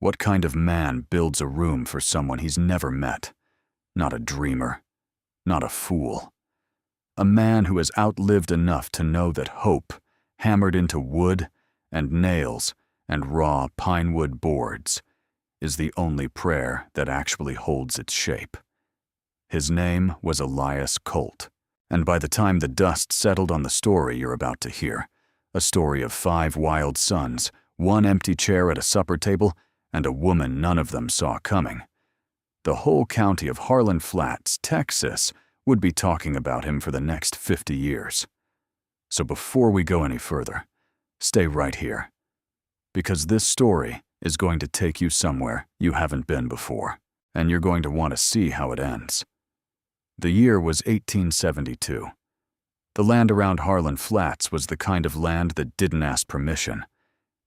What kind of man builds a room for someone he's never met? Not a dreamer, not a fool. A man who has outlived enough to know that hope, hammered into wood and nails and raw pinewood boards, is the only prayer that actually holds its shape. His name was Elias Colt, and by the time the dust settled on the story you're about to hear, a story of 5 wild sons, 1 empty chair at a supper table, and a woman none of them saw coming, the whole county of Harlan Flats, Texas, would be talking about him for the next 50 years. So before we go any further, stay right here, because this story is going to take you somewhere you haven't been before, and you're going to want to see how it ends. The year was 1872. The land around Harlan Flats was the kind of land that didn't ask permission.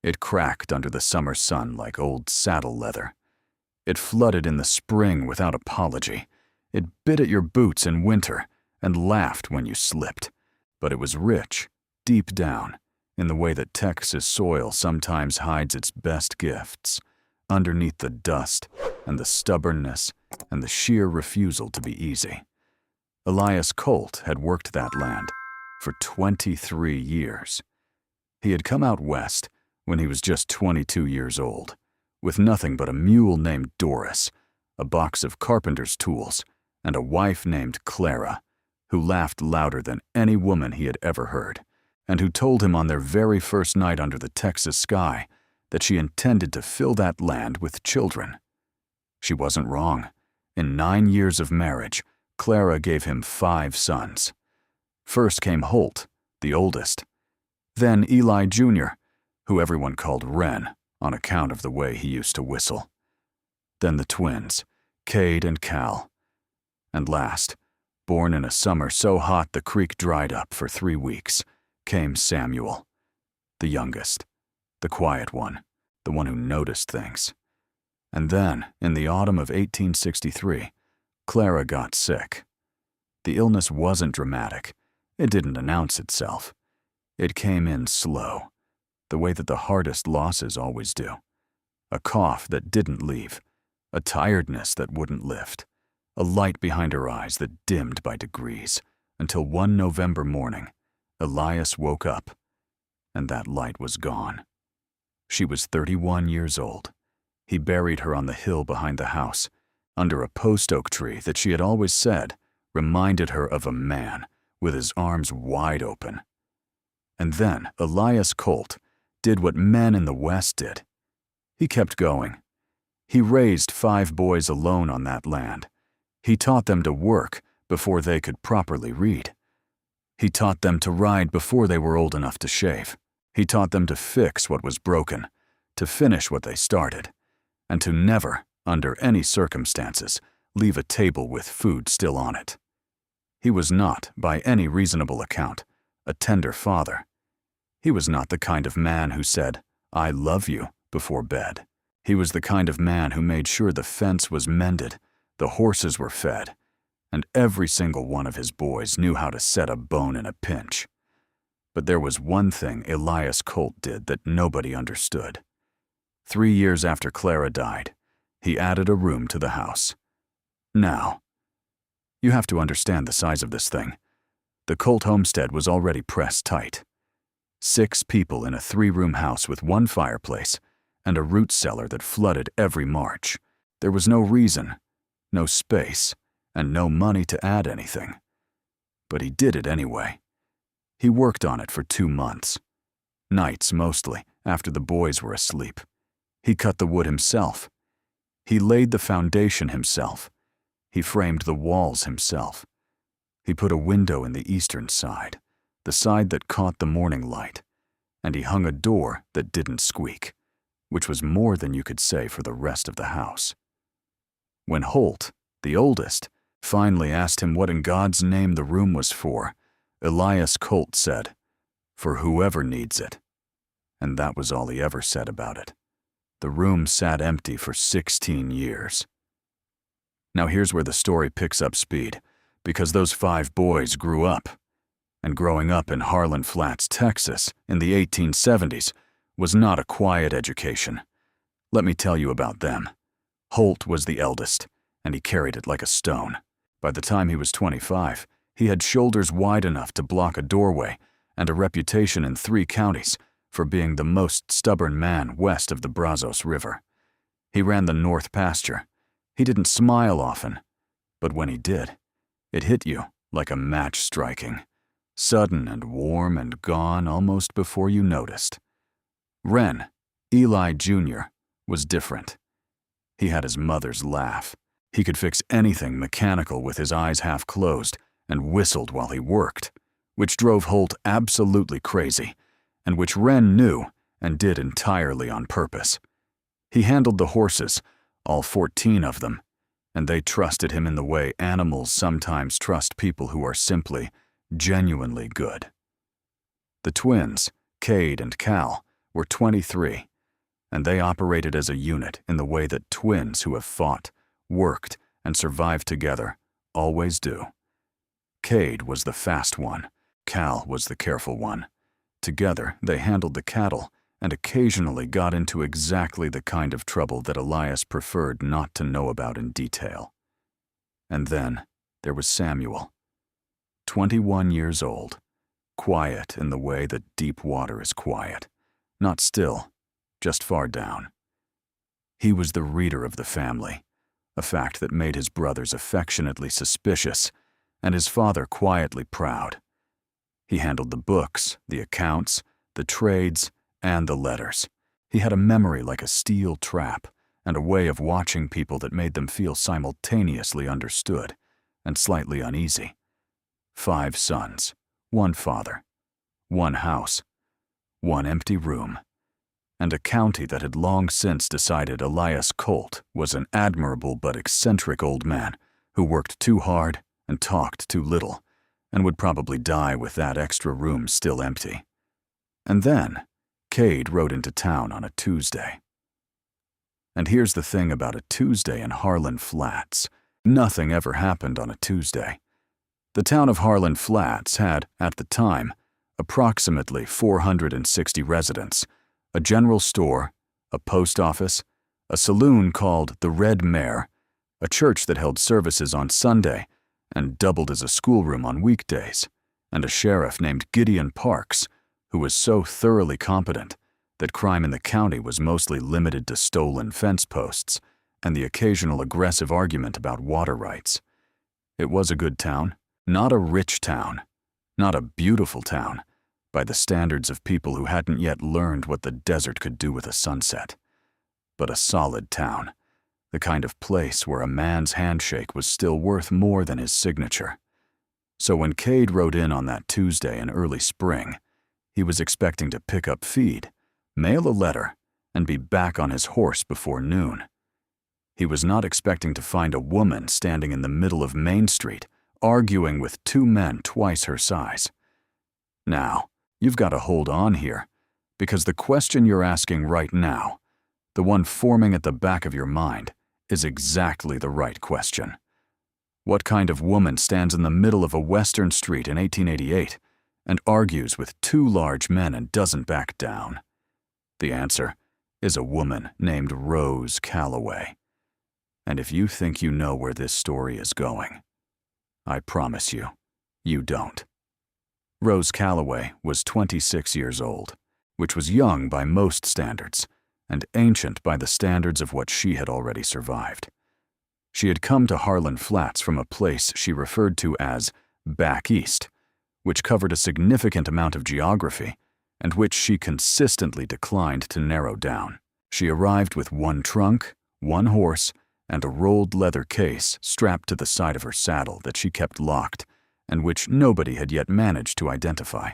It cracked under the summer sun like old saddle leather. It flooded in the spring without apology. It bit at your boots in winter and laughed when you slipped. But it was rich, deep down, in the way that Texas soil sometimes hides its best gifts, underneath the dust and the stubbornness and the sheer refusal to be easy. Elias Colt had worked that land for 23 years. He had come out west when he was just 22 years old, with nothing but a mule named Doris, a box of carpenter's tools, and a wife named Clara, who laughed louder than any woman he had ever heard, and who told him on their very first night under the Texas sky that she intended to fill that land with children. She wasn't wrong. In 9 years of marriage, Clara gave him 5 sons. First came Holt, the oldest. Then Eli Jr., who everyone called Wren on account of the way he used to whistle. Then the twins, Cade and Cal. And last, born in a summer so hot the creek dried up for 3 weeks, came Samuel, the youngest, the quiet one, the one who noticed things. And then, in the autumn of 1863, Clara got sick. The illness wasn't dramatic. It didn't announce itself. It came in slow, the way that the hardest losses always do. A cough that didn't leave, a tiredness that wouldn't lift, a light behind her eyes that dimmed by degrees, until one November morning, Elias woke up, and that light was gone. She was 31 years old. He buried her on the hill behind the house, under a post oak tree that she had always said reminded her of a man with his arms wide open. And then Elias Colt did what men in the West did. He kept going. He raised 5 boys alone on that land. He taught them to work before they could properly read. He taught them to ride before they were old enough to shave. He taught them to fix what was broken, to finish what they started, and to never, under any circumstances, leave a table with food still on it. He was not, by any reasonable account, a tender father. He was not the kind of man who said, "I love you," before bed. He was the kind of man who made sure the fence was mended, the horses were fed, and every single one of his boys knew how to set a bone in a pinch. But there was one thing Elias Colt did that nobody understood. 3 years after Clara died, he added a room to the house. Now, you have to understand the size of this thing. The Colt homestead was already pressed tight. 6 people in a 3-room house with 1 fireplace and a root cellar that flooded every March. There was no reason, no space, and no money to add anything. But he did it anyway. He worked on it for 2 months. Nights mostly, after the boys were asleep. He cut the wood himself. He laid the foundation himself. He framed the walls himself. He put a window in the eastern side, the side that caught the morning light, and he hung a door that didn't squeak, which was more than you could say for the rest of the house. When Holt, the oldest, finally asked him what in God's name the room was for, Elias Colt said, "For whoever needs it." And that was all he ever said about it. The room sat empty for 16 years. Now here's where the story picks up speed, because those 5 boys grew up. And growing up in Harlan Flats, Texas, in the 1870s, was not a quiet education. Let me tell you about them. Holt was the eldest, and he carried it like a stone. By the time he was 25, he had shoulders wide enough to block a doorway and a reputation in 3 counties for being the most stubborn man west of the Brazos River. He ran the north pasture. He didn't smile often, but when he did, it hit you like a match striking, sudden and warm and gone almost before you noticed. Wren, Eli Jr., was different. He had his mother's laugh. He could fix anything mechanical with his eyes half closed and whistled while he worked, which drove Holt absolutely crazy, and which Wren knew and did entirely on purpose. He handled the horses, all 14 of them, and they trusted him in the way animals sometimes trust people who are simply, genuinely good. The twins, Cade and Cal, were 23, and they operated as a unit in the way that twins who have fought, worked, and survived together always do. Cade was the fast one. Cal was the careful one. Together, they handled the cattle and occasionally got into exactly the kind of trouble that Elias preferred not to know about in detail. And then there was Samuel, 21 years old, quiet in the way that deep water is quiet, not still, just far down. He was the reader of the family, a fact that made his brothers affectionately suspicious and his father quietly proud. He handled the books, the accounts, the trades, and the letters. He had a memory like a steel trap and a way of watching people that made them feel simultaneously understood and slightly uneasy. 5 sons, 1 father, 1 house, 1 empty room, and a county that had long since decided Elias Colt was an admirable but eccentric old man who worked too hard and talked too little, and would probably die with that extra room still empty. And then, Cade rode into town on a Tuesday. And here's the thing about a Tuesday in Harlan Flats. Nothing ever happened on a Tuesday. The town of Harlan Flats had, at the time, approximately 460 residents, a general store, a post office, a saloon called the Red Mare, a church that held services on Sunday and doubled as a schoolroom on weekdays, and a sheriff named Gideon Parks, who was so thoroughly competent that crime in the county was mostly limited to stolen fence posts and the occasional aggressive argument about water rights. It was a good town, not a rich town, not a beautiful town, by the standards of people who hadn't yet learned what the desert could do with a sunset, but a solid town, the kind of place where a man's handshake was still worth more than his signature. So when Cade rode in on that Tuesday in early spring, he was expecting to pick up feed, mail a letter, and be back on his horse before noon. He was not expecting to find a woman standing in the middle of Main Street, arguing with 2 men twice her size. Now, you've got to hold on here, because the question you're asking right now, the one forming at the back of your mind, is exactly the right question. What kind of woman stands in the middle of a western street in 1888 and argues with 2 large men and doesn't back down? The answer is a woman named Rose Calloway. And if you think you know where this story is going, I promise you, you don't. Rose Calloway was 26 years old, which was young by most standards, and ancient by the standards of what she had already survived. She had come to Harlan Flats from a place she referred to as back east, which covered a significant amount of geography, and which she consistently declined to narrow down. She arrived with 1 trunk, 1 horse, and a rolled leather case strapped to the side of her saddle that she kept locked, and which nobody had yet managed to identify.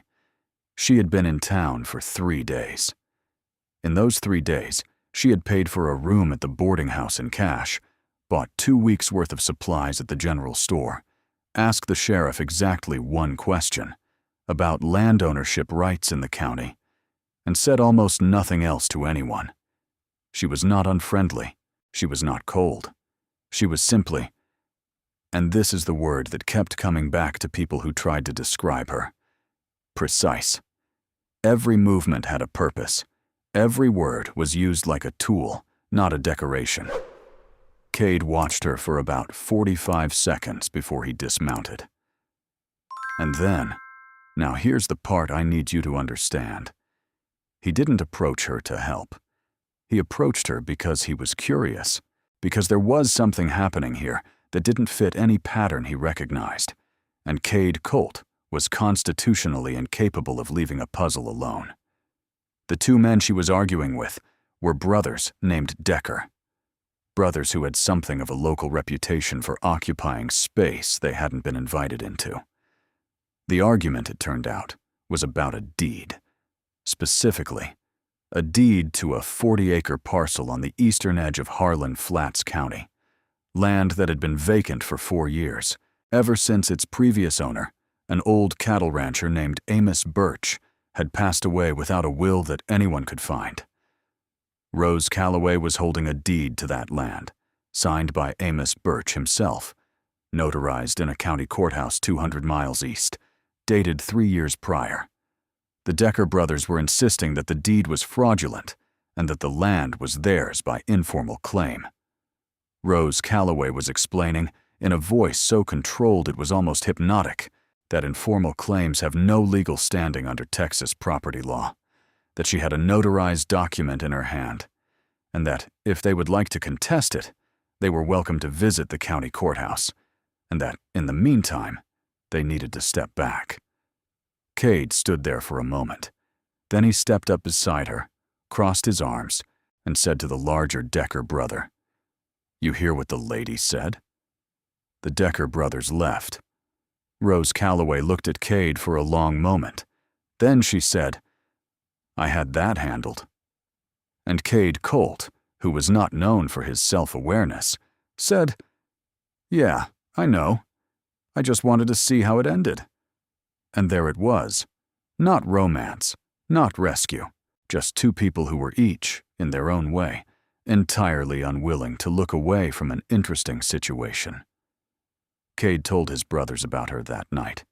She had been in town for 3 days. In those 3 days, she had paid for a room at the boarding house in cash, bought 2 weeks' worth of supplies at the general store, asked the sheriff exactly 1 question, about land ownership rights in the county, and said almost nothing else to anyone. She was not unfriendly. She was not cold. She was simply, and this is the word that kept coming back to people who tried to describe her, precise. Every movement had a purpose. Every word was used like a tool, not a decoration. Cade watched her for about 45 seconds before he dismounted. And then, now here's the part I need you to understand. He didn't approach her to help. He approached her because he was curious, because there was something happening here that didn't fit any pattern he recognized, and Cade Colt was constitutionally incapable of leaving a puzzle alone. The two men she was arguing with were brothers named Decker. Brothers who had something of a local reputation for occupying space they hadn't been invited into. The argument, it turned out, was about a deed. Specifically, a deed to a 40-acre parcel on the eastern edge of Harlan Flats County, land that had been vacant for 4 years, ever since its previous owner, an old cattle rancher named Amos Birch, had passed away without a will that anyone could find. Rose Calloway was holding a deed to that land, signed by Amos Birch himself, notarized in a county courthouse 200 miles east, dated 3 years prior. The Decker brothers were insisting that the deed was fraudulent and that the land was theirs by informal claim. Rose Calloway was explaining, in a voice so controlled it was almost hypnotic, that informal claims have no legal standing under Texas property law, that she had a notarized document in her hand, and that, if they would like to contest it, they were welcome to visit the county courthouse, and that, in the meantime, they needed to step back. Cade stood there for a moment. Then he stepped up beside her, crossed his arms, and said to the larger Decker brother, "You hear what the lady said?" The Decker brothers left. Rose Calloway looked at Cade for a long moment. Then she said, "I had that handled." And Cade Colt, who was not known for his self-awareness, said, "Yeah, I know. I just wanted to see how it ended." And there it was. Not romance, not rescue, just two people who were each, in their own way, entirely unwilling to look away from an interesting situation. Cade told his brothers about her that night.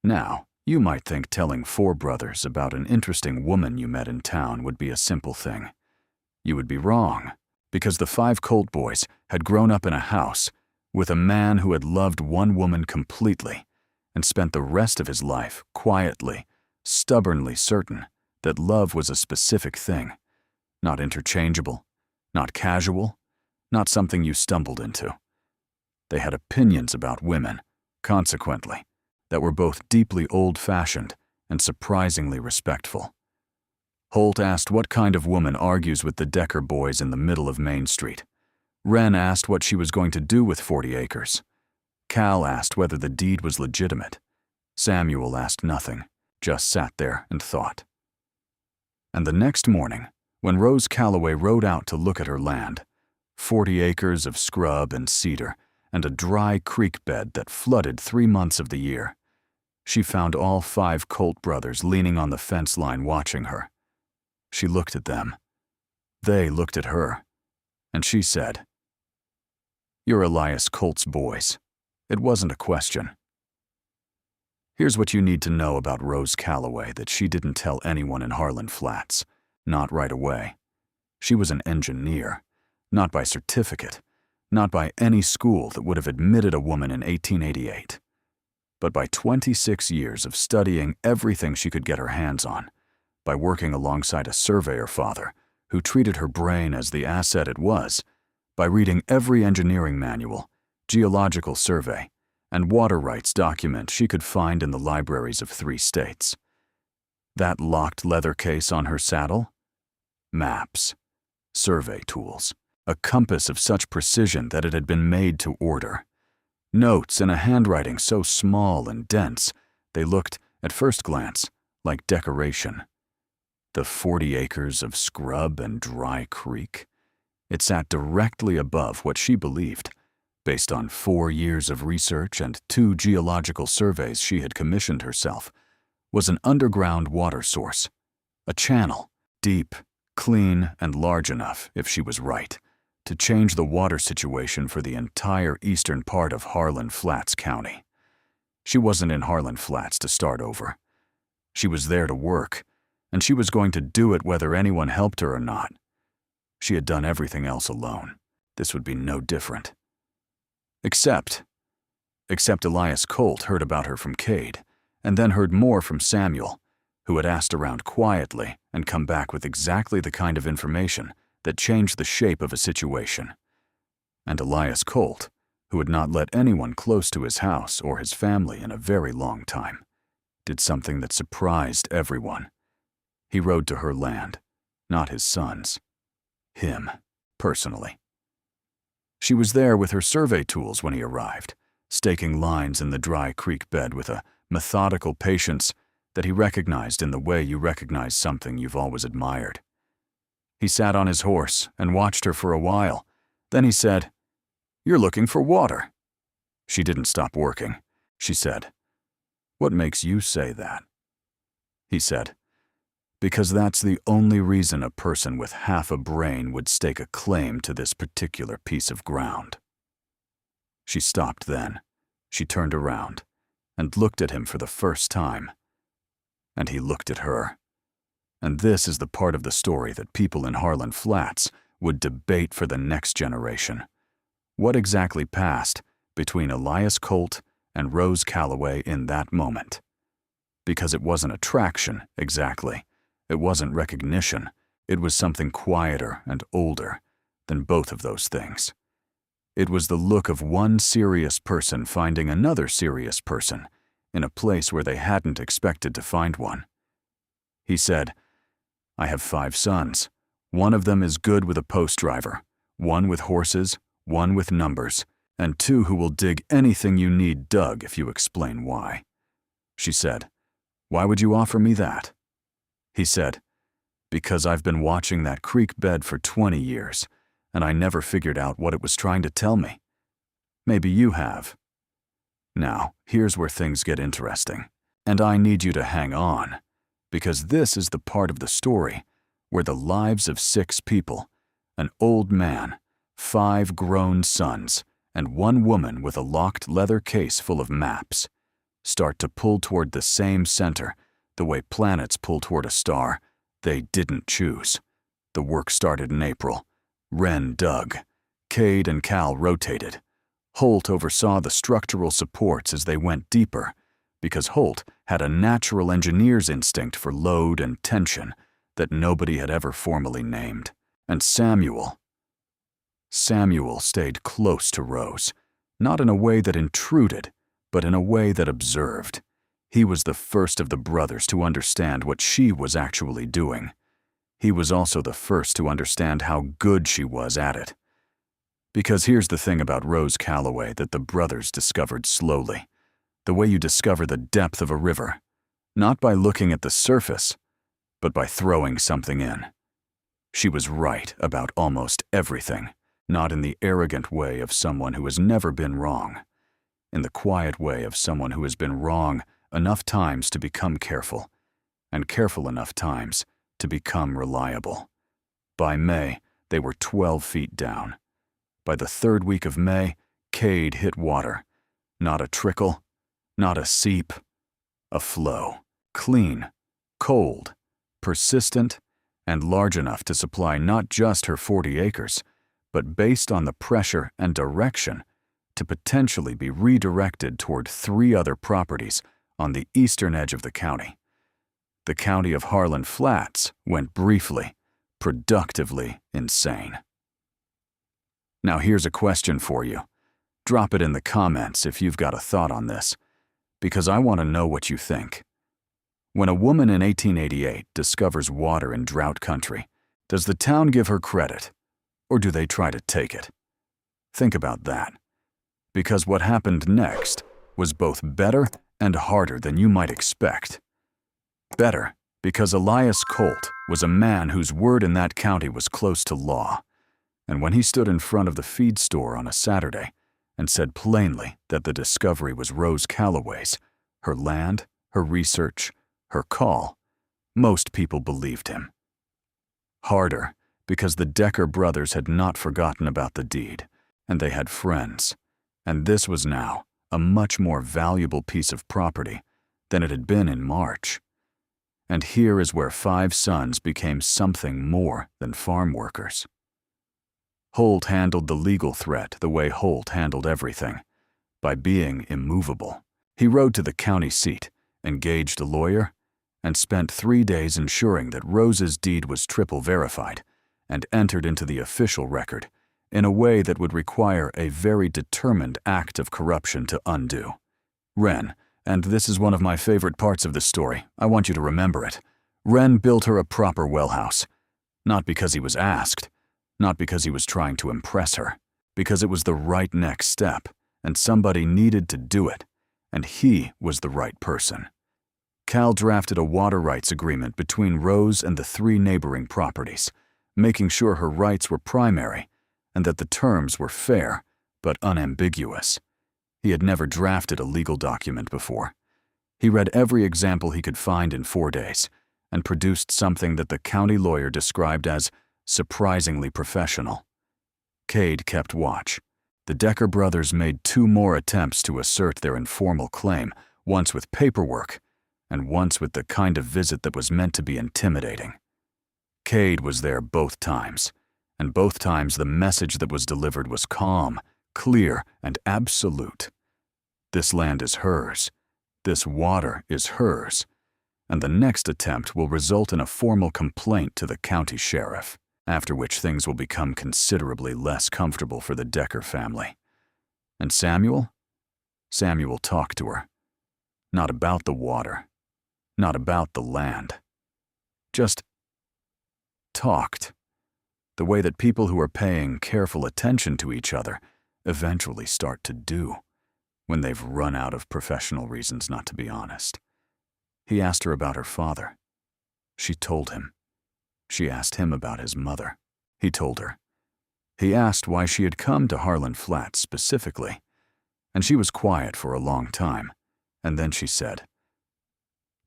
Now, you might think telling 4 brothers about an interesting woman you met in town would be a simple thing. You would be wrong, because the 5 Colt boys had grown up in a house with a man who had loved one woman completely and spent the rest of his life quietly, stubbornly certain that love was a specific thing, not interchangeable, not casual, not something you stumbled into. They had opinions about women, consequently, that were both deeply old-fashioned and surprisingly respectful. Holt asked what kind of woman argues with the Decker boys in the middle of Main Street. Wren asked what she was going to do with 40 acres. Cal asked whether the deed was legitimate. Samuel asked nothing, just sat there and thought. And the next morning, when Rose Calloway rode out to look at her land, 40 acres of scrub and cedar, and a dry creek bed that flooded 3 months of the year, she found all 5 Colt brothers leaning on the fence line watching her. She looked at them. They looked at her, and she said, "You're Elias Colt's boys." It wasn't a question. Here's what you need to know about Rose Calloway that she didn't tell anyone in Harlan Flats, not right away. She was an engineer, not by certificate, not by any school that would have admitted a woman in 1888, but by 26 years of studying everything she could get her hands on, by working alongside a surveyor father who treated her brain as the asset it was, by reading every engineering manual, geological survey, and water rights document she could find in the libraries of 3 states. That locked leather case on her saddle? Maps, survey tools, a compass of such precision that it had been made to order. Notes in a handwriting so small and dense, they looked, at first glance, like decoration. The 40 acres of scrub and dry creek. It sat directly above what she believed, based on 4 years of research and 2 geological surveys she had commissioned herself, was an underground water source, a channel, deep, clean, and large enough, if she was right, to change the water situation for the entire eastern part of Harlan Flats County. She wasn't in Harlan Flats to start over. She was there to work, and she was going to do it whether anyone helped her or not. She had done everything else alone. This would be no different. Except Elias Colt heard about her from Cade, and then heard more from Samuel, who had asked around quietly and come back with exactly the kind of information that changed the shape of a situation. And Elias Colt, who had not let anyone close to his house or his family in a very long time, did something that surprised everyone. He rode to her land, not his son's. Him, personally. She was there with her survey tools when he arrived, staking lines in the dry creek bed with a methodical patience that he recognized in the way you recognize something you've always admired. He sat on his horse and watched her for a while. Then he said, "You're looking for water." She didn't stop working. She said, "What makes you say that?" He said, "Because that's the only reason a person with half a brain would stake a claim to this particular piece of ground." She stopped then. She turned around and looked at him for the first time. And he looked at her. And this is the part of the story that people in Harlan Flats would debate for the next generation. What exactly passed between Elias Colt and Rose Calloway in that moment? Because it wasn't attraction, exactly. It wasn't recognition. It was something quieter and older than both of those things. It was the look of one serious person finding another serious person in a place where they hadn't expected to find one. He said, "I have 5 sons. One of them is good with a post driver, one with horses, one with numbers, and 2 who will dig anything you need dug if you explain why." She said, "Why would you offer me that?" He said, "Because I've been watching that creek bed for 20 years, and I never figured out what it was trying to tell me. Maybe you have. Now, here's where things get interesting, and I need you to hang on, because this is the part of the story where the lives of 6 people, an old man, 5 grown sons, and 1 woman with a locked leather case full of maps, start to pull toward the same center, the way planets pull toward a star they didn't choose. The work started in April. Wren dug. Cade and Cal rotated. Holt oversaw the structural supports as they went deeper, because Holt had a natural engineer's instinct for load and tension that nobody had ever formally named. And Samuel stayed close to Rose, not in a way that intruded, but in a way that observed. He was the first of the brothers to understand what she was actually doing. He was also the first to understand how good she was at it. Because here's the thing about Rose Calloway that the brothers discovered slowly. The way you discover the depth of a river, not by looking at the surface, but by throwing something in. She was right about almost everything, not in the arrogant way of someone who has never been wrong. In the quiet way of someone who has been wrong enough times to become careful, and careful enough times to become reliable. By May, they were 12 feet down. By the 3rd week of May, Cade hit water. Not a trickle, not a seep, a flow. Clean, cold, persistent, and large enough to supply not just her 40 acres, but based on the pressure and direction, to potentially be redirected toward 3 other properties on the eastern edge of the county. The county of Harlan Flats went briefly, productively insane. Now here's a question for you. Drop it in the comments if you've got a thought on this, because I want to know what you think. When a woman in 1888 discovers water in drought country, does the town give her credit, or do they try to take it? Think about that, because what happened next was both better and harder than you might expect. Better, because Elias Colt was a man whose word in that county was close to law, and when he stood in front of the feed store on a Saturday and said plainly that the discovery was Rose Calloway's, her land, her research, her call, most people believed him. Harder, because the Decker brothers had not forgotten about the deed, and they had friends, and this was now a much more valuable piece of property than it had been in March. And here is where 5 sons became something more than farm workers. Holt handled the legal threat the way Holt handled everything, by being immovable. He rode to the county seat, engaged a lawyer, and spent 3 days ensuring that Rose's deed was triple verified and entered into the official record in a way that would require a very determined act of corruption to undo. Wren, and this is one of my favorite parts of the story, I want you to remember it, Wren built her a proper well house, not because he was asked, not because he was trying to impress her, because it was the right next step, and somebody needed to do it, and he was the right person. Cal drafted a water rights agreement between Rose and the 3 neighboring properties, making sure her rights were primary and that the terms were fair but unambiguous. He had never drafted a legal document before. He read every example he could find in 4 days and produced something that the county lawyer described as surprisingly professional. Cade kept watch. The Decker brothers made 2 more attempts to assert their informal claim, once with paperwork and once with the kind of visit that was meant to be intimidating. Cade was there both times, and both times the message that was delivered was calm, clear, and absolute. This land is hers. This water is hers. And the next attempt will result in a formal complaint to the county sheriff, after which things will become considerably less comfortable for the Decker family. And Samuel? Samuel talked to her. Not about the water. Not about the land. Just talked. The way that people who are paying careful attention to each other eventually start to do, when they've run out of professional reasons not to be honest. He asked her about her father. She told him. She asked him about his mother. He told her. He asked why she had come to Harlan Flats specifically, and she was quiet for a long time, and then she said,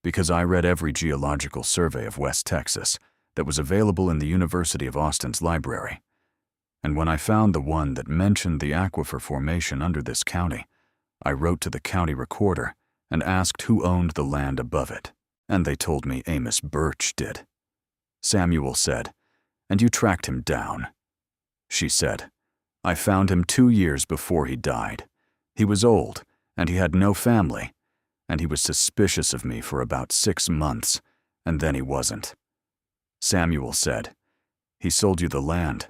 "Because I read every geological survey of West Texas that was available in the University of Austin's library, and when I found the one that mentioned the aquifer formation under this county, I wrote to the county recorder and asked who owned the land above it, and they told me Amos Birch did." Samuel said, "And you tracked him down?" She said, "I found him 2 years before he died. He was old, and he had no family, and he was suspicious of me for about 6 months, and then he wasn't." Samuel said, "He sold you the land."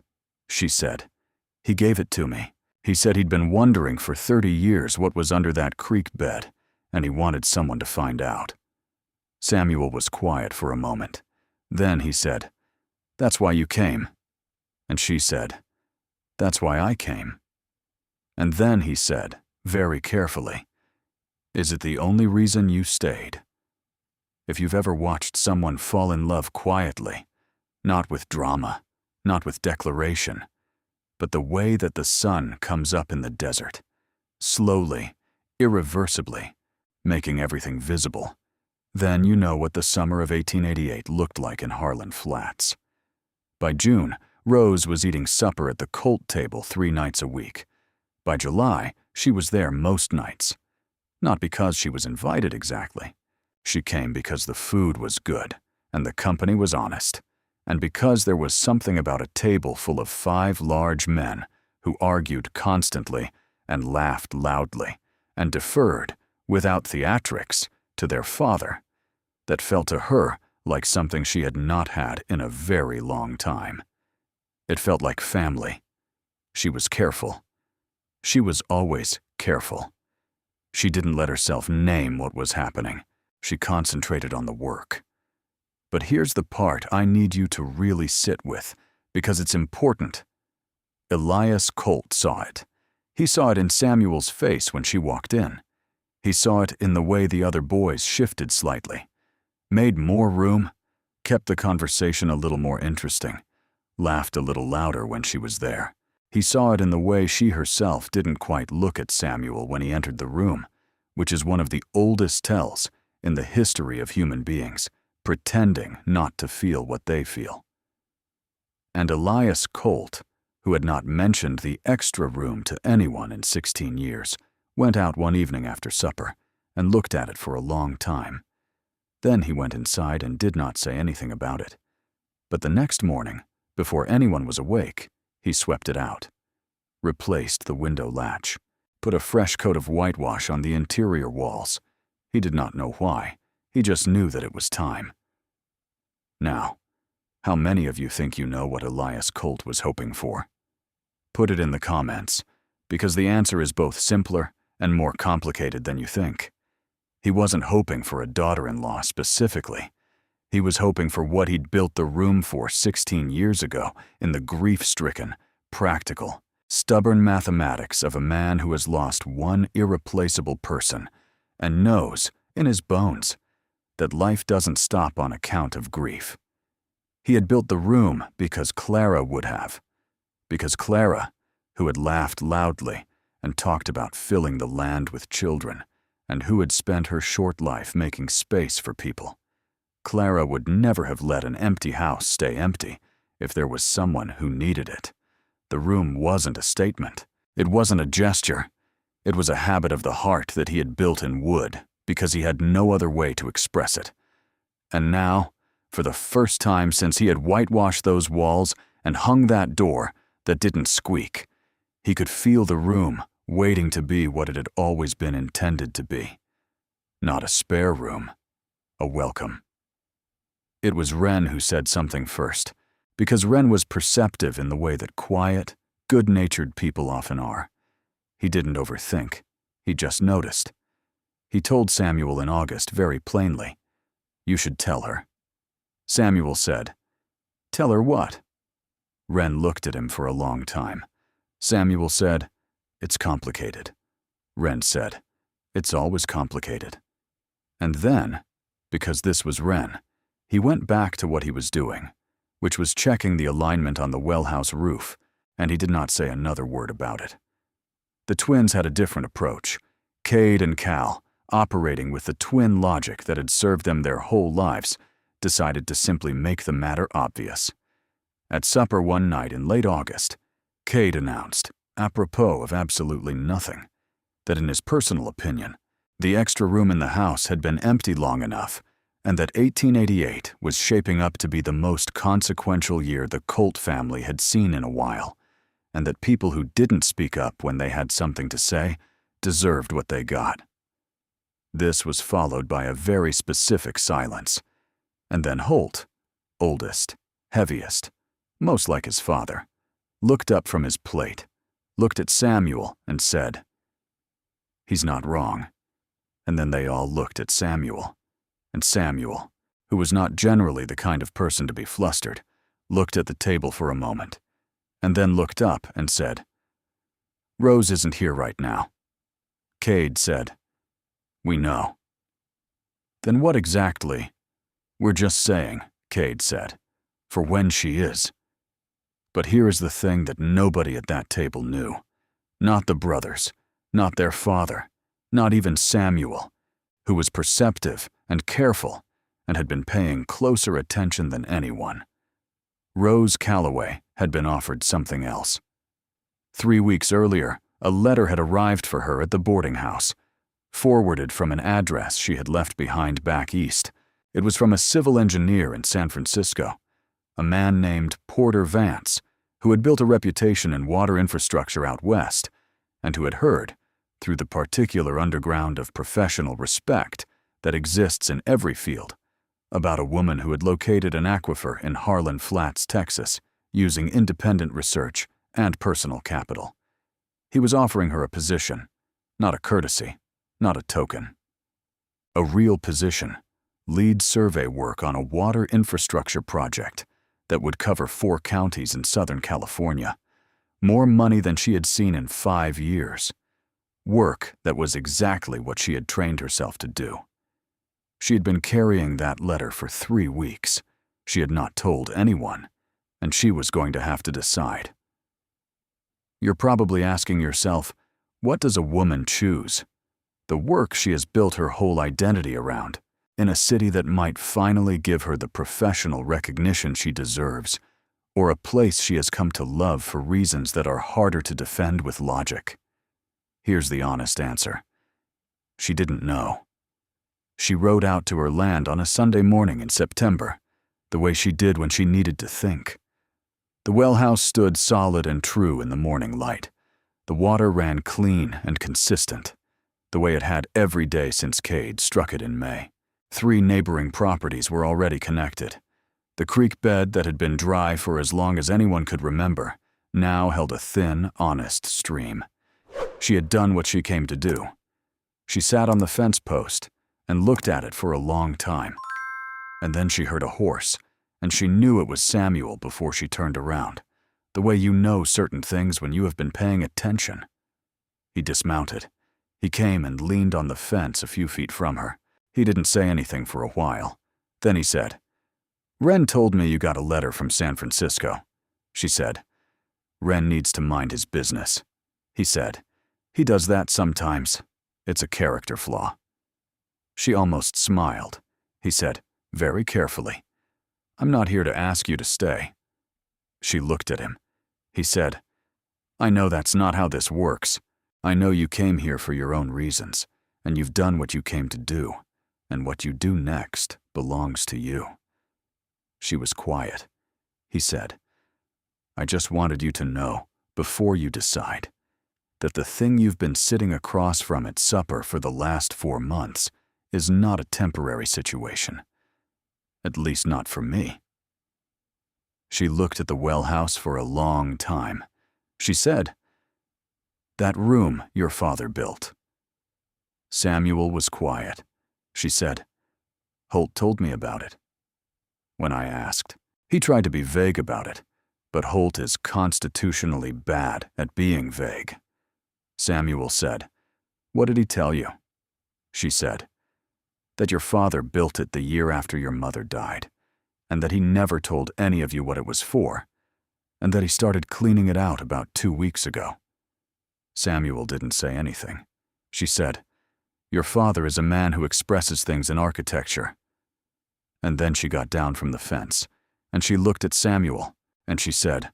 She said, "He gave it to me. He said he'd been wondering for 30 years what was under that creek bed, and he wanted someone to find out." Samuel was quiet for a moment. Then he said, "That's why you came." And she said, "That's why I came." And then he said, very carefully, "Is it the only reason you stayed?" If you've ever watched someone fall in love quietly, not with drama, not with declaration, but the way that the sun comes up in the desert, slowly, irreversibly, making everything visible, then you know what the summer of 1888 looked like in Harlan Flats. By June, Rose was eating supper at the Colt table 3 nights a week. By July, she was there most nights. Not because she was invited exactly. She came because the food was good, and the company was honest, and because there was something about a table full of 5 large men who argued constantly and laughed loudly and deferred, without theatrics, to their father, that felt to her like something she had not had in a very long time. It felt like family. She was careful. She was always careful. She didn't let herself name what was happening. She concentrated on the work. But here's the part I need you to really sit with, because it's important. Elias Colt saw it. He saw it in Samuel's face when she walked in. He saw it in the way the other boys shifted slightly, made more room, kept the conversation a little more interesting, laughed a little louder when she was there. He saw it in the way she herself didn't quite look at Samuel when he entered the room, which is one of the oldest tells in the history of human beings, pretending not to feel what they feel. And Elias Colt, who had not mentioned the extra room to anyone in 16 years, went out one evening after supper and looked at it for a long time. Then he went inside and did not say anything about it. But the next morning, before anyone was awake, He swept it out, replaced the window latch, put a fresh coat of whitewash on the interior walls. He did not know why. He just knew that it was time. Now, how many of you think you know what Elias Colt was hoping for? Put it in the comments, because the answer is both simpler and more complicated than you think. He wasn't hoping for a daughter-in-law specifically. He was hoping for what he'd built the room for 16 years ago in the grief-stricken, practical, stubborn mathematics of a man who has lost one irreplaceable person and knows, in his bones, that life doesn't stop on account of grief. He had built the room because Clara would have. Because Clara, who had laughed loudly and talked about filling the land with children, and who had spent her short life making space for people, Clara would never have let an empty house stay empty if there was someone who needed it. The room wasn't a statement. It wasn't a gesture. It was a habit of the heart that he had built in wood because he had no other way to express it. And now, for the first time since he had whitewashed those walls and hung that door that didn't squeak, he could feel the room waiting to be what it had always been intended to be. Not a spare room, a welcome. It was Wren who said something first, because Wren was perceptive in the way that quiet, good-natured people often are. He didn't overthink. He just noticed. He told Samuel in August very plainly, "You should tell her." Samuel said, "Tell her what?" Wren looked at him for a long time. Samuel said, "It's complicated." Wren said, "It's always complicated." And then, because this was Wren, he went back to what he was doing, which was checking the alignment on the well house roof, and he did not say another word about it. The twins had a different approach. Cade and Cal, operating with the twin logic that had served them their whole lives, decided to simply make the matter obvious. At supper one night in late August, Cade announced, apropos of absolutely nothing, that in his personal opinion, the extra room in the house had been empty long enough, and that 1888 was shaping up to be the most consequential year the Colt family had seen in a while, and that people who didn't speak up when they had something to say deserved what they got. This was followed by a very specific silence, and then Holt, oldest, heaviest, most like his father, looked up from his plate, looked at Samuel, and said, "He's not wrong." And then they all looked at Samuel. And Samuel, who was not generally the kind of person to be flustered, looked at the table for a moment, and then looked up and said, "Rose isn't here right now." Cade said, "We know." "Then what exactly?" "We're just saying," Cade said, "for when she is." But here is the thing that nobody at that table knew. Not the brothers, not their father, not even Samuel, who was perceptive and careful and had been paying closer attention than anyone. Rose Calloway had been offered something else. 3 weeks earlier, a letter had arrived for her at the boarding house, forwarded from an address she had left behind back east. It was from a civil engineer in San Francisco, a man named Porter Vance, who had built a reputation in water infrastructure out west, and who had heard, through the particular underground of professional respect that exists in every field, about a woman who had located an aquifer in Harlan Flats, Texas, using independent research and personal capital. He was offering her a position, not a courtesy, not a token. A real position, lead survey work on a water infrastructure project that would cover 4 counties in Southern California, more money than she had seen in 5 years. Work that was exactly what she had trained herself to do. She had been carrying that letter for 3 weeks. She had not told anyone, and she was going to have to decide. You're probably asking yourself, what does a woman choose? The work she has built her whole identity around, in a city that might finally give her the professional recognition she deserves, or a place she has come to love for reasons that are harder to defend with logic. Here's the honest answer. She didn't know. She rode out to her land on a Sunday morning in September, the way she did when she needed to think. The well house stood solid and true in the morning light. The water ran clean and consistent, the way it had every day since Cade struck it in May. 3 neighboring properties were already connected. The creek bed that had been dry for as long as anyone could remember now held a thin, honest stream. She had done what she came to do. She sat on the fence post and looked at it for a long time. And then she heard a horse, and she knew it was Samuel before she turned around, the way you know certain things when you have been paying attention. He dismounted. He came and leaned on the fence a few feet from her. He didn't say anything for a while. Then he said, "Wren told me you got a letter from San Francisco," she said. "Wren needs to mind his business," he said. "He does that sometimes. It's a character flaw." She almost smiled. He said, very carefully, "I'm not here to ask you to stay." She looked at him. He said, "I know that's not how this works. I know you came here for your own reasons, and you've done what you came to do, and what you do next belongs to you." She was quiet. He said, "I just wanted you to know, before you decide, that the thing you've been sitting across from at supper for the last 4 months is not a temporary situation. At least not for me." She looked at the well house for a long time. She said, "That room your father built." Samuel was quiet. She said, "Holt told me about it." When I asked, he tried to be vague about it, but Holt is constitutionally bad at being vague. Samuel said, "What did he tell you?" She said, "That your father built it the year after your mother died, and that he never told any of you what it was for, and that he started cleaning it out about 2 weeks ago." Samuel didn't say anything. She said, "Your father is a man who expresses things in architecture." And then she got down from the fence, and she looked at Samuel, and she said,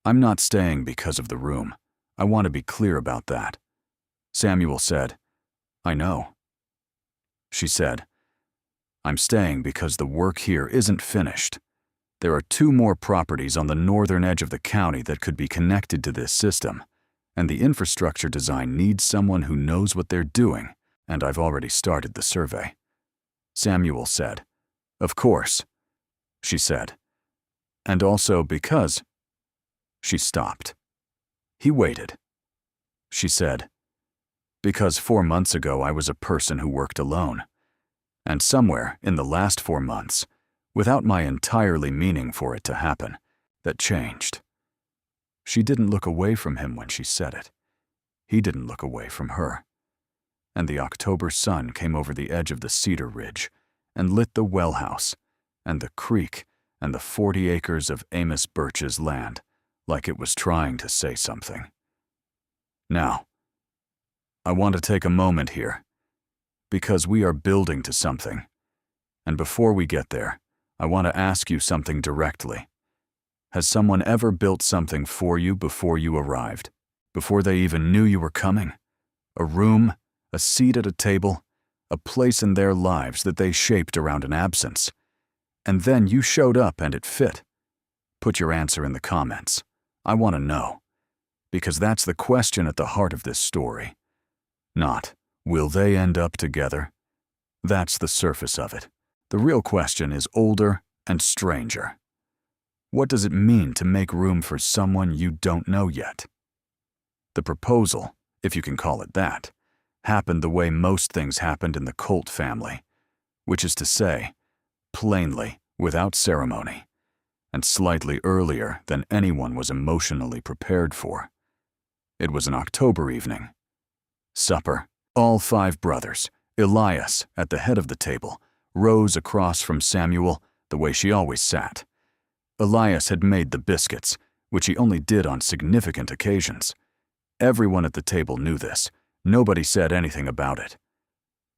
"I'm not staying because of the room. I want to be clear about that." Samuel said, "I know." She said, "I'm staying because the work here isn't finished. There are 2 more properties on the northern edge of the county that could be connected to this system, and the infrastructure design needs someone who knows what they're doing, and I've already started the survey." Samuel said, "Of course," she said, "and also because—" She stopped. He waited. She said, "Because 4 months ago I was a person who worked alone. And somewhere in the last 4 months, without my entirely meaning for it to happen, that changed." She didn't look away from him when she said it. He didn't look away from her. And the October sun came over the edge of the cedar ridge and lit the well house and the creek and the 40 acres of Amos Birch's land like it was trying to say something. Now, I want to take a moment here, because we are building to something. And before we get there, I want to ask you something directly. Has someone ever built something for you before you arrived, before they even knew you were coming? A room, a seat at a table, a place in their lives that they shaped around an absence. And then you showed up and it fit. Put your answer in the comments. I want to know. Because that's the question at the heart of this story. Not, will they end up together? That's the surface of it. The real question is older and stranger. What does it mean to make room for someone you don't know yet? The proposal, if you can call it that, happened the way most things happened in the Colt family, which is to say, plainly, without ceremony, and slightly earlier than anyone was emotionally prepared for. It was an October evening. Supper. All 5 brothers, Elias at the head of the table, rose across from Samuel the way she always sat. Elias had made the biscuits, which he only did on significant occasions. Everyone at the table knew this. Nobody said anything about it.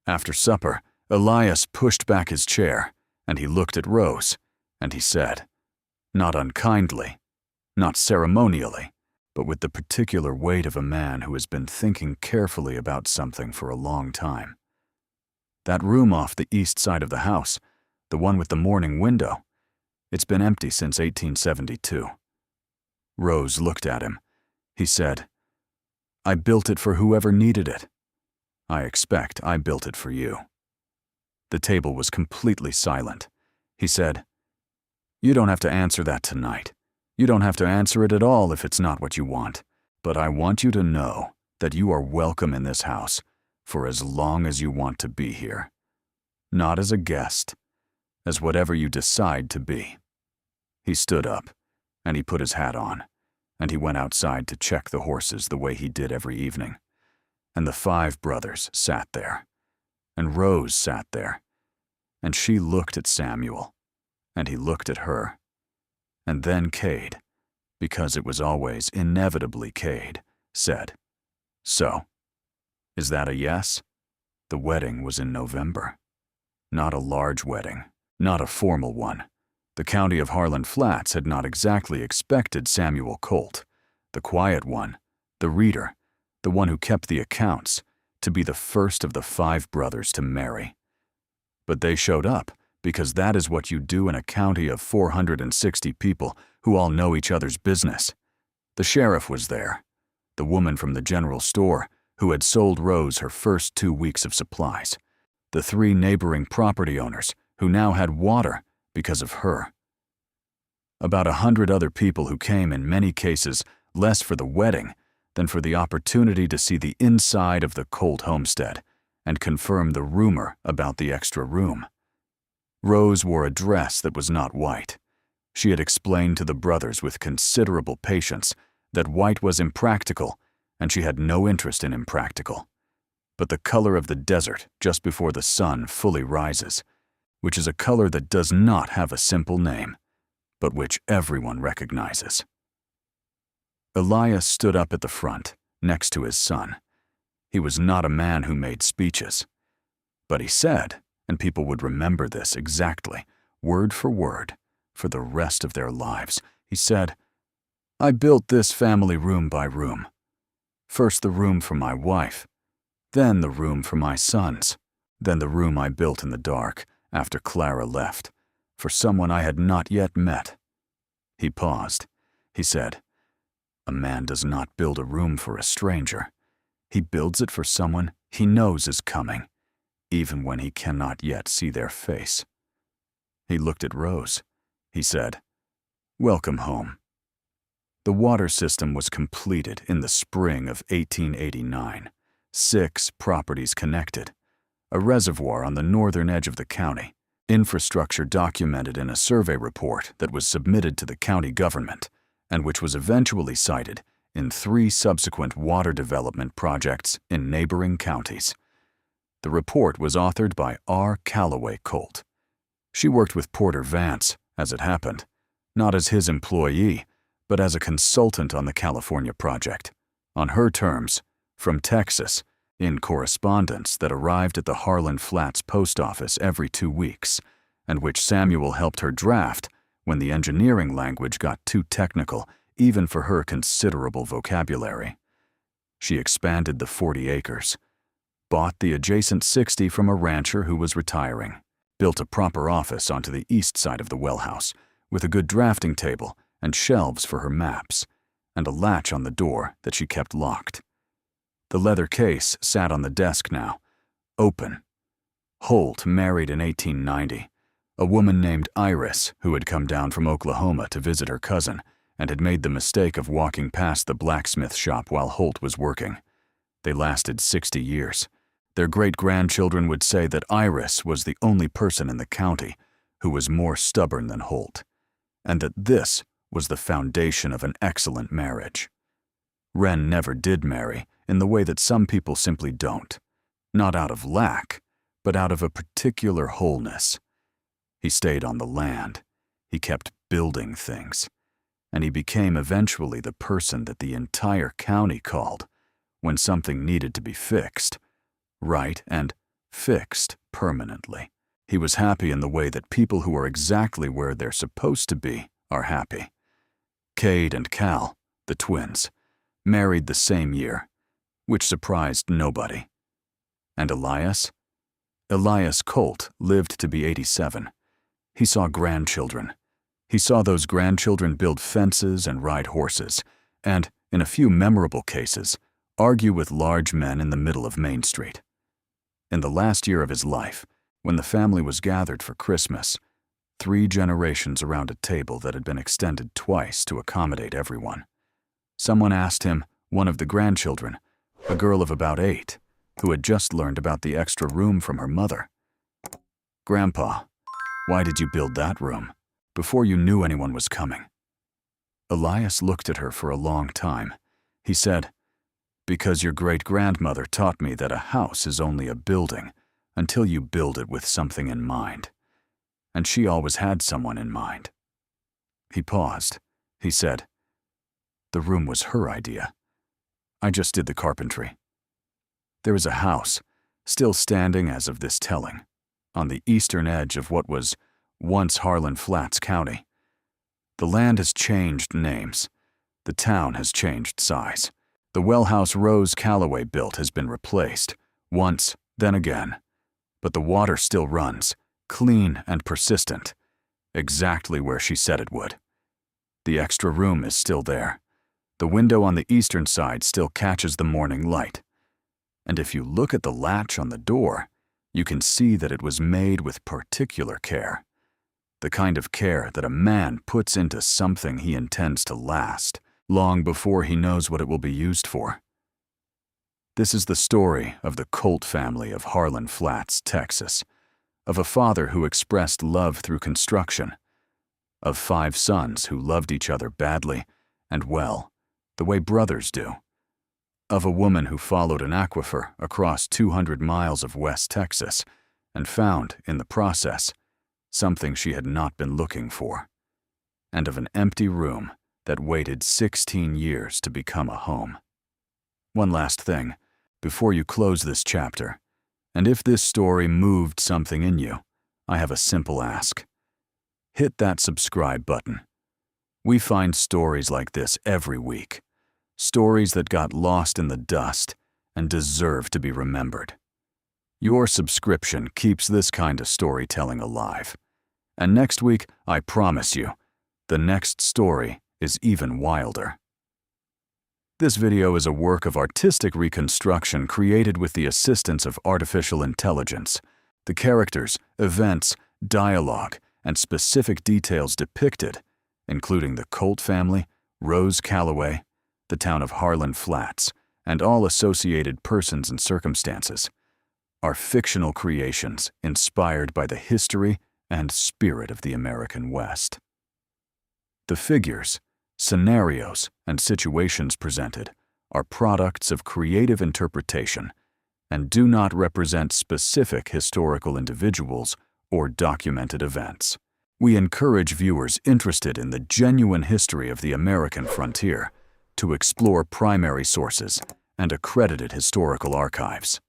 After supper, Elias pushed back his chair, and he looked at Rose, and he said, not unkindly, not ceremonially, but with the particular weight of a man who has been thinking carefully about something for a long time. "That room off the east side of the house, the one with the morning window, it's been empty since 1872. Rose looked at him. He said, "I built it for whoever needed it. I expect I built it for you." The table was completely silent. He said, "You don't have to answer that tonight. You don't have to answer it at all if it's not what you want. But I want you to know that you are welcome in this house for as long as you want to be here. Not as a guest, as whatever you decide to be." He stood up, and he put his hat on, and he went outside to check the horses the way he did every evening. And the 5 brothers sat there, and Rose sat there, and she looked at Samuel, and he looked at her. And then Cade, because it was always inevitably Cade, said, "So, is that a yes?" The wedding was in November. Not a large wedding, not a formal one. The county of Harlan Flats had not exactly expected Samuel Colt, the quiet one, the reader, the one who kept the accounts, to be the first of the 5 brothers to marry. But they showed up because that is what you do in a county of 460 people who all know each other's business. The sheriff was there, the woman from the general store who had sold Rose her first 2 weeks of supplies, the 3 neighboring property owners who now had water because of her. About 100 other people who came in many cases less for the wedding than for the opportunity to see the inside of the Colt homestead and confirm the rumor about the extra room. Rose wore a dress that was not white. She had explained to the brothers with considerable patience that white was impractical, and she had no interest in impractical, but the color of the desert just before the sun fully rises, which is a color that does not have a simple name, but which everyone recognizes. Elias stood up at the front, next to his son. He was not a man who made speeches, but he said, and people would remember this exactly, word for word, for the rest of their lives. He said, "I built this family room by room. First the room for my wife, then the room for my sons, then the room I built in the dark after Clara left, for someone I had not yet met." He paused. He said, "A man does not build a room for a stranger. He builds it for someone he knows is coming, even when he cannot yet see their face." He looked at Rose. He said, "Welcome home." The water system was completed in the spring of 1889. 6 properties connected. A reservoir on the northern edge of the county. Infrastructure documented in a survey report that was submitted to the county government, and which was eventually cited in 3 subsequent water development projects in neighboring counties. The report was authored by R. Calloway Colt. She worked with Porter Vance, as it happened, not as his employee, but as a consultant on the California project, on her terms, from Texas, in correspondence that arrived at the Harlan Flats post office every 2 weeks, and which Samuel helped her draft when the engineering language got too technical even for her considerable vocabulary. She expanded the 40 acres, bought the adjacent 60 from a rancher who was retiring, built a proper office onto the east side of the well house with a good drafting table and shelves for her maps, and a latch on the door that she kept locked. The leather case sat on the desk now, open. Holt married in 1890, a woman named Iris who had come down from Oklahoma to visit her cousin and had made the mistake of walking past the blacksmith shop while Holt was working. They lasted 60 years. Their great-grandchildren would say that Iris was the only person in the county who was more stubborn than Holt, and that this was the foundation of an excellent marriage. Wren never did marry in the way that some people simply don't, not out of lack, but out of a particular wholeness. He stayed on the land. He kept building things. And he became eventually the person that the entire county called when something needed to be fixed, right, and fixed permanently. He was happy in the way that people who are exactly where they're supposed to be are happy. Cade and Cal, the twins, married the same year, which surprised nobody. And Elias? Elias Colt lived to be 87. He saw grandchildren. He saw those grandchildren build fences and ride horses, and, in a few memorable cases, argue with large men in the middle of Main Street. In the last year of his life, when the family was gathered for Christmas, 3 generations around a table that had been extended twice to accommodate everyone. Someone asked him, one of the grandchildren, a girl of about 8, who had just learned about the extra room from her mother, "Grandpa, why did you build that room before you knew anyone was coming?" Elias looked at her for a long time. He said, "Because your great-grandmother taught me that a house is only a building until you build it with something in mind. And she always had someone in mind." He paused. He said, "The room was her idea. I just did the carpentry." There is a house, still standing as of this telling, on the eastern edge of what was once Harlan Flats County. The land has changed names. The town has changed size. The well house Rose Calloway built has been replaced, once, then again. But the water still runs, clean and persistent, exactly where she said it would. The extra room is still there. The window on the eastern side still catches the morning light. And if you look at the latch on the door, you can see that it was made with particular care. The kind of care that a man puts into something he intends to last, long before he knows what it will be used for. This is the story of the Colt family of Harlan Flats, Texas, of a father who expressed love through construction, of 5 sons who loved each other badly and well, the way brothers do, of a woman who followed an aquifer across 200 miles of West Texas and found, in the process, something she had not been looking for, and of an empty room that waited 16 years to become a home. One last thing, before you close this chapter, and if this story moved something in you, I have a simple ask. Hit that subscribe button. We find stories like this every week. Stories that got lost in the dust and deserve to be remembered. Your subscription keeps this kind of storytelling alive. And next week, I promise you, the next story is even wilder. This video is a work of artistic reconstruction created with the assistance of artificial intelligence. The characters, events, dialogue, and specific details depicted, including the Colt family, Rose Calloway, the town of Harlan Flats, and all associated persons and circumstances, are fictional creations inspired by the history and spirit of the American West. The figures, scenarios, and situations presented are products of creative interpretation and do not represent specific historical individuals or documented events. We encourage viewers interested in the genuine history of the American frontier to explore primary sources and accredited historical archives.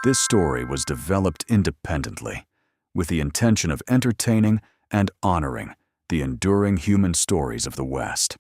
This story was developed independently, with the intention of entertaining and honoring the enduring human stories of the West.